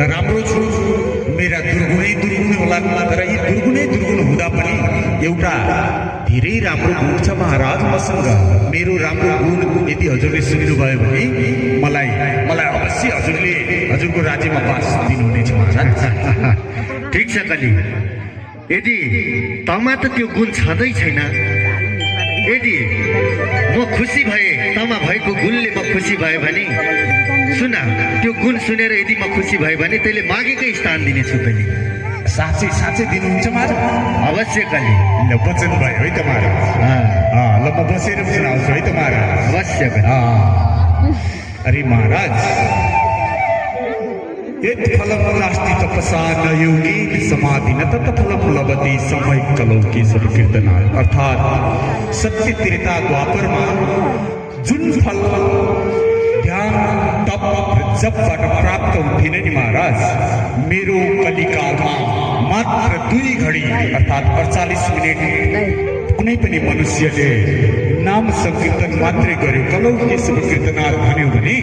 नराम्रो छु, मेरा दुर्गुणै दुर्गुण होला, तर यी दुर्गुणै दुर्गुण हुँदा पनि एउटा धेरै राम्रो गुण छ महाराज मसँग। मेरो राम्रो गुण यदि हजुरले सुन्नुभयो भने मलाई अवश्य हजुरको राज्यमा बास दिनुहुनेछ महाराज। ठिक छ कली, यदि तमा त त्यो गुण छँदै छैन, यदि म खुसी भए तमा भएको गुणले म खुसी भए भने सुन, त्यो गुण सुनेर यदि म खुसी भए भने त्यसले मागेकै स्थान दिनेछु कली। साँच्चै दिनुहुन्छ महाराज? अवश्य कली। ल वचन भयो है त महाराज। ल म बसेर सुनाउँछु है त महाराज। अवश्य कली। अरे महाराज, यत् फलम नास्ति तपसा न योगेन समाधिन तत् फलम लभते समय कलौके सब कीर्तना। अर्थात सत्य त्रेता द्वापरमा जुन फल ध्यान तप जपबाट प्राप्त हुन्थेन नि महाराज, मेरो कलिकालमा मात्र 2 घडी अर्थात 48 मिनट कुनै पनि मनुष्यले नाम संकीर्तन मात्रै गर्यो, कलौके सब कीर्तना भन्यो भने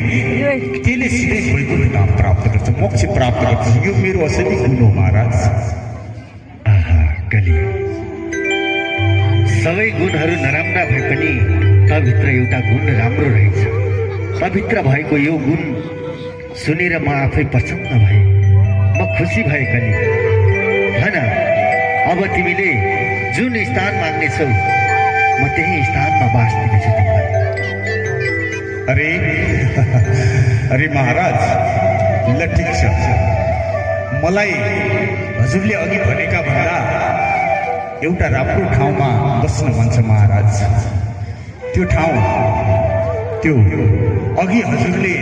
त्यसले सिधै वैकुण्ठ धाम प्राप्त गर्छ, मोक्ष प्राप्त गर्छ। यो मेरो असली गुण हो महाराज। कली, सबै गुणहरू नराम्रा भए पनि तभित्र एउटा गुण राम्रो रहेछ। तभित्र भएको यो गुण सुनेर म आफै प्रसन्न भए, म खुसी भए। कली भन, अब तिमीले जुन स्थान माग्नेछौ म त्यही स्थानमा बास दिनेछु तिमीलाई। अरे महाराज, ल ठिक छ, मलाई हजुरले अघि भनेका भन्दा एउटा राम्रो ठाउँमा बस्न भन्छ महाराज। त्यो ठाउँ, त्यो अघि हजुरले